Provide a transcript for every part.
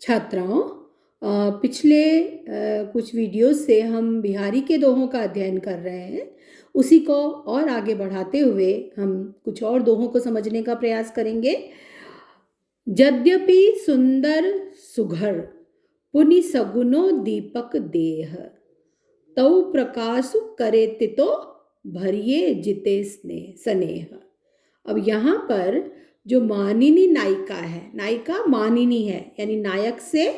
छात्राओं, पिछले कुछ वीडियो से हम बिहारी के दोहों का अध्ययन कर रहे हैं। उसी को और आगे बढ़ाते हुए हम कुछ और दोहों को समझने का प्रयास करेंगे। यद्यपि सुंदर सुघर पुनि सगुनो दीपक देह, तौ प्रकाशु करे तितो भरिये जिते स्नेह। अब यहाँ पर जो मानिनी नायिका है, नायिका मानिनी है, यानी नायक से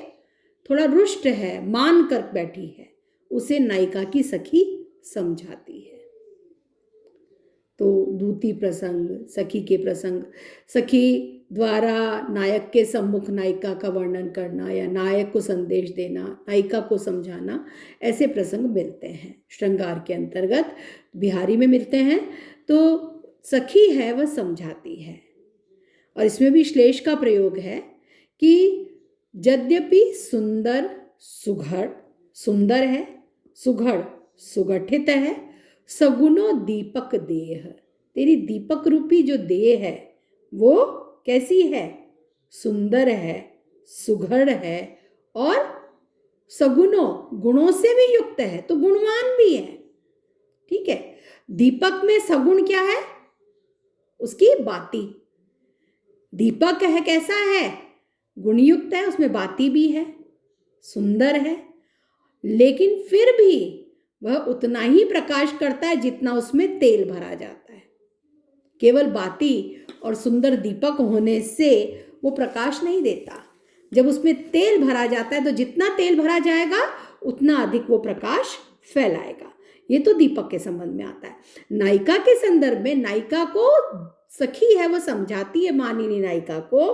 थोड़ा रुष्ट है, मान कर बैठी है, उसे नायिका की सखी समझाती है। तो दूती प्रसंग, सखी के प्रसंग, सखी द्वारा नायक के सम्मुख नायिका का वर्णन करना या नायक को संदेश देना, नायिका को समझाना, ऐसे प्रसंग मिलते हैं श्रृंगार के अंतर्गत, बिहारी में मिलते हैं। तो सखी है वह समझाती है, और इसमें भी श्लेष का प्रयोग है कि यद्यपि सुंदर सुघड़, सुंदर है, सुघड़ सुगठित है, सगुनो दीपक देह, तेरी दीपक रूपी जो देह है वो कैसी है? सुंदर है, सुघड़ है और सगुनो, गुणों से भी युक्त है, तो गुणवान भी है। ठीक है, दीपक में सगुण क्या है? उसकी बाती। दीपक है, कैसा है? गुणयुक्त है, उसमें बाती भी है, सुंदर है, लेकिन फिर भी वह उतना ही प्रकाश करता है जितना उसमें तेल भरा जाता है। केवल बाती और सुंदर दीपक होने से वो प्रकाश नहीं देता। जब उसमें तेल भरा जाता है तो जितना तेल भरा जाएगा उतना अधिक वो प्रकाश फैलाएगा। ये तो दीपक के संबंध में आता है। नायिका के संदर्भ में नायिका को सखी है वो समझाती है मानिनी नायिका को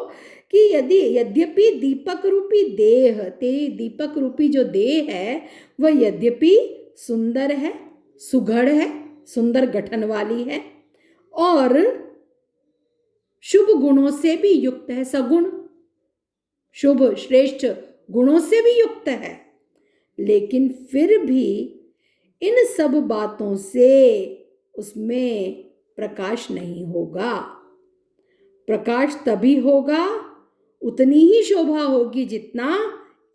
कि यद्यपि दीपक रूपी देह, तेरी दीपक रूपी जो देह है वह यद्यपि सुंदर है, सुघड़ है, सुंदर गठन वाली है और शुभ गुणों से भी युक्त है, सगुण, शुभ श्रेष्ठ गुणों से भी युक्त है, लेकिन फिर भी इन सब बातों से उसमें प्रकाश नहीं होगा। प्रकाश तभी होगा, उतनी ही शोभा होगी जितना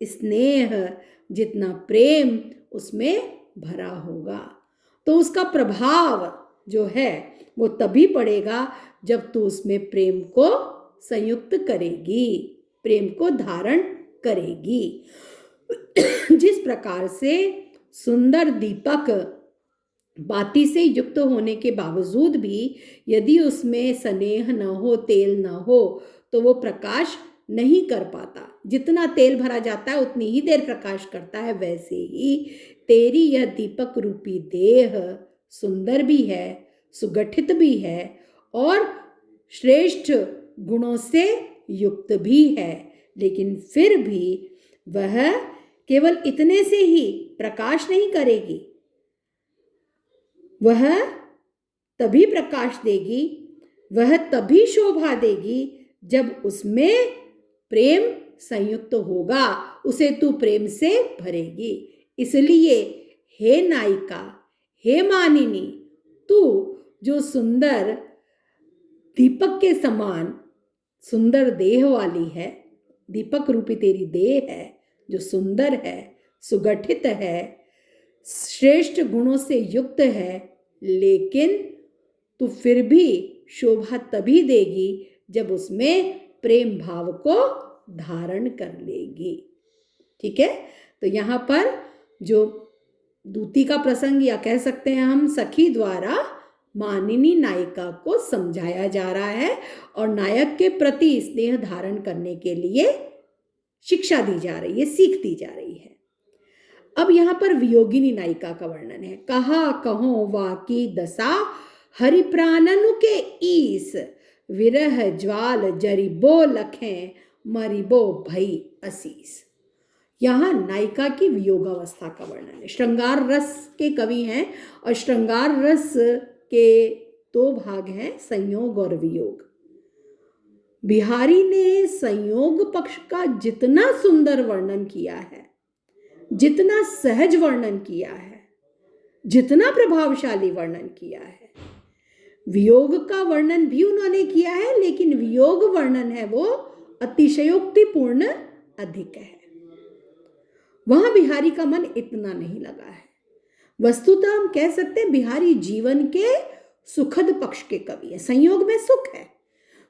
स्नेह, जितना प्रेम उसमें भरा होगा। तो उसका प्रभाव जो है वो तभी पड़ेगा जब तू उसमें प्रेम को संयुक्त करेगी, प्रेम को धारण करेगी। जिस प्रकार से सुंदर दीपक बाती से युक्त होने के बावजूद भी यदि उसमें स्नेह न हो, तेल न हो, तो वो प्रकाश नहीं कर पाता। जितना तेल भरा जाता है उतनी ही देर प्रकाश करता है। वैसे ही तेरी यह दीपक रूपी देह सुंदर भी है, सुगठित भी है और श्रेष्ठ गुणों से युक्त भी है, लेकिन फिर भी वह केवल इतने से ही प्रकाश नहीं करेगी। वह तभी प्रकाश देगी, वह तभी शोभा देगी जब उसमें प्रेम संयुक्त होगा, उसे तू प्रेम से भरेगी। इसलिए हे नायिका, हे मानिनी, तू जो सुंदर दीपक के समान सुंदर देह वाली है, दीपक रूपी तेरी देह है जो सुंदर है, सुगठित है, श्रेष्ठ गुणों से युक्त है, लेकिन तू फिर भी शोभा तभी देगी जब उसमें प्रेम भाव को धारण कर लेगी। ठीक है, तो यहाँ पर जो दूती का प्रसंग या कह सकते हैं हम सखी द्वारा मानिनी नायिका को समझाया जा रहा है और नायक के प्रति स्नेह धारण करने के लिए शिक्षा दी जा रही है, सीख दी जा रही है। अब यहाँ पर वियोगिनी नायिका का वर्णन है। कहा कहो वाकी दशा हरि प्राणनु के ईस, विरह ज्वाल जरिबो लखें मरिबो भई असीस। यहाँ नायिका की वियोगावस्था का वर्णन है। श्रृंगार रस के कवि हैं और श्रृंगार रस के दो भाग हैं, संयोग और वियोग। बिहारी ने संयोग पक्ष का जितना सुंदर वर्णन किया है, जितना सहज वर्णन किया है, जितना प्रभावशाली वर्णन किया है, वियोग का वर्णन भी उन्होंने किया है, लेकिन वियोग वर्णन है वो अतिशयोक्तिपूर्ण अधिक है। वहां बिहारी का मन इतना नहीं लगा है। वस्तुतः हम कह सकते हैं बिहारी जीवन के सुखद पक्ष के कवि हैं। संयोग में सुख है,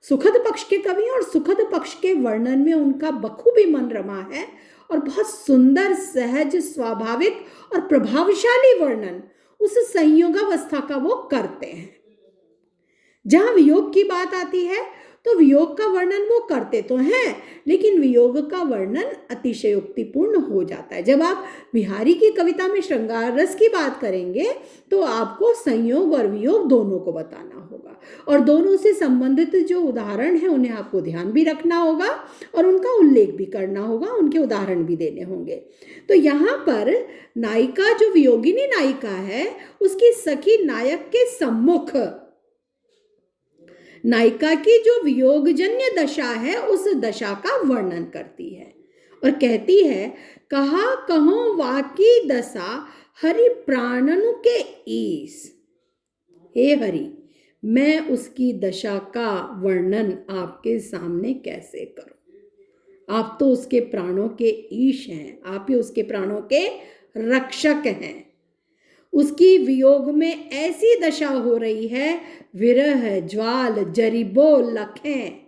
सुखद पक्ष के कवि और सुखद पक्ष के वर्णन में उनका बखूबी मन रमा है और बहुत सुंदर, सहज, स्वाभाविक और प्रभावशाली वर्णन उस संयोगावस्था का वो करते हैं। जहां वियोग की बात आती है तो वियोग का वर्णन वो करते तो हैं, लेकिन वियोग का वर्णन अतिशयोक्तिपूर्ण हो जाता है। जब आप बिहारी की कविता में श्रृंगार रस की बात करेंगे तो आपको संयोग और वियोग दोनों को बताना होगा और दोनों से संबंधित जो उदाहरण है उन्हें आपको ध्यान भी रखना होगा और उनका उल्लेख भी करना होगा, उनके उदाहरण भी देने होंगे। तो यहाँ पर नायिका जो वियोगिनी नायिका है उसकी सखी नायक के सम्मुख नायिका की जो वियोगजन्य दशा है उस दशा का वर्णन करती है और कहती है, कहा कहो वाकी दशा हरि प्राणनु के ईस। हे हरि, मैं उसकी दशा का वर्णन आपके सामने कैसे करूं? आप तो उसके प्राणों के ईश हैं, आप ही उसके प्राणों के रक्षक हैं। उसकी वियोग में ऐसी दशा हो रही है, विरह ज्वाल जरिबो लखें,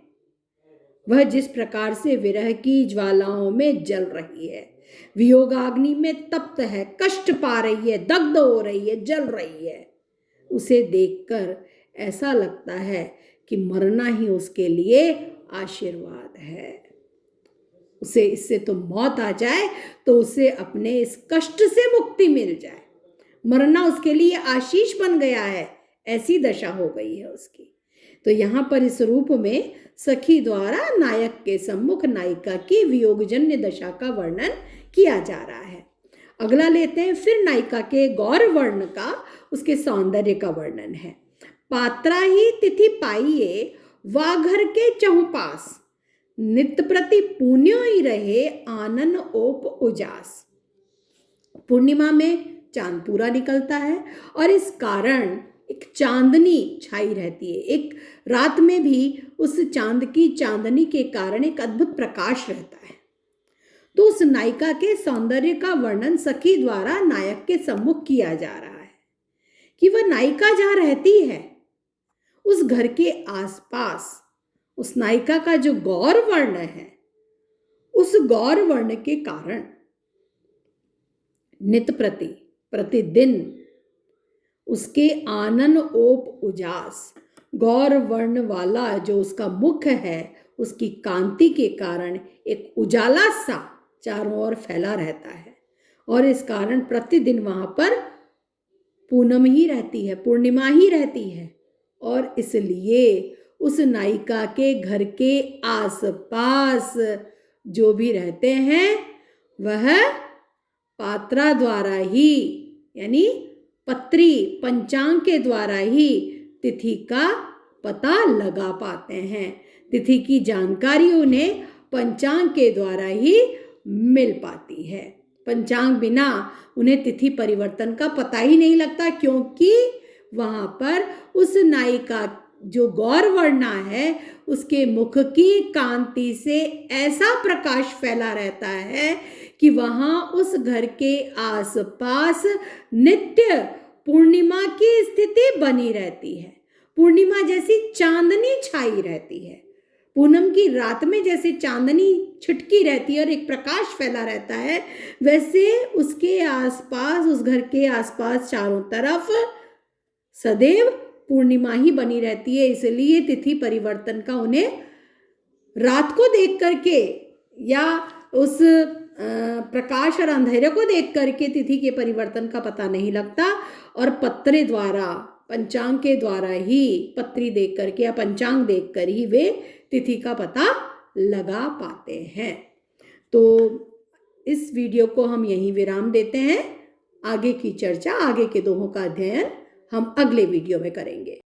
वह जिस प्रकार से विरह की ज्वालाओं में जल रही है, वियोगाग्नि में तप्त है, कष्ट पा रही है, दग्ध हो रही है, जल रही है, उसे देखकर ऐसा लगता है कि मरना ही उसके लिए आशीर्वाद है। उसे इससे तो मौत आ जाए तो उसे अपने इस कष्ट से मुक्ति मिल जाए, मरना उसके लिए आशीष बन गया है, ऐसी दशा हो गई है उसकी। तो यहाँ पर इस रूप में सखी द्वारा नायक के सम्मुख नायिका की वियोगजन्य दशा का वर्णन किया जा रहा है। अगला लेते हैं फिर नायिका के गौर वर्ण का, उसके सौंदर्य का वर्णन है। पात्रा ही तिथि पाइये वा घर के चहुपास, नित्य प्रति पुण्यो ही रहे आनन ओप उजास। पूर्णिमा में चांद पूरा निकलता है और इस कारण एक चांदनी छाई रहती है। एक रात में भी उस चांद की चांदनी के कारण एक अद्भुत प्रकाश रहता है। तो उस नायिका के सौंदर्य का वर्णन सखी द्वारा नायक के सम्मुख किया जा रहा है कि वह नायिका जहां रहती है उस घर के आसपास उस नायिका का जो गौर वर्ण है, उस गौर वर्ण के कारण नित प्रति प्रतिदिन उसके आनन ओप उजास, गौर वर्ण वाला जो उसका मुख है उसकी कांति के कारण एक उजाला सा चारों ओर फैला रहता है और इस कारण प्रतिदिन वहां पर पूनम ही रहती है, पूर्णिमा ही रहती है और इसलिए उस नायिका के घर के आसपास जो भी रहते हैं वह पात्रा द्वारा ही, यानी पत्री पंचांग के द्वारा ही तिथि का पता लगा पाते हैं। तिथि की जानकारी उन्हें पंचांग के द्वारा ही मिल पाती है। पंचांग बिना उन्हें तिथि परिवर्तन का पता ही नहीं लगता, क्योंकि वहां पर उस नायिका जो गौर वर्णा है उसके मुख की कांति से ऐसा प्रकाश फैला रहता है कि वहां उस घर के आसपास नित्य पूर्णिमा की स्थिति बनी रहती है। पूर्णिमा जैसी चांदनी छाई रहती है। पूनम की रात में जैसे चांदनी छिटकी रहती है और एक प्रकाश फैला रहता है, वैसे उसके आसपास, उस घर के आसपास चारों तरफ सदैव पूर्णिमा ही बनी रहती है। इसलिए तिथि परिवर्तन का उन्हें रात को देख करके या उस प्रकाश और अंधेरे को देख करके तिथि के परिवर्तन का पता नहीं लगता और पत्रे द्वारा, पंचांग के द्वारा ही, पत्री देख करके या पंचांग देख कर ही वे तिथि का पता लगा पाते हैं। तो इस वीडियो को हम यहीं विराम देते हैं। आगे की चर्चा, आगे के दोहों का अध्ययन हम अगले वीडियो में करेंगे।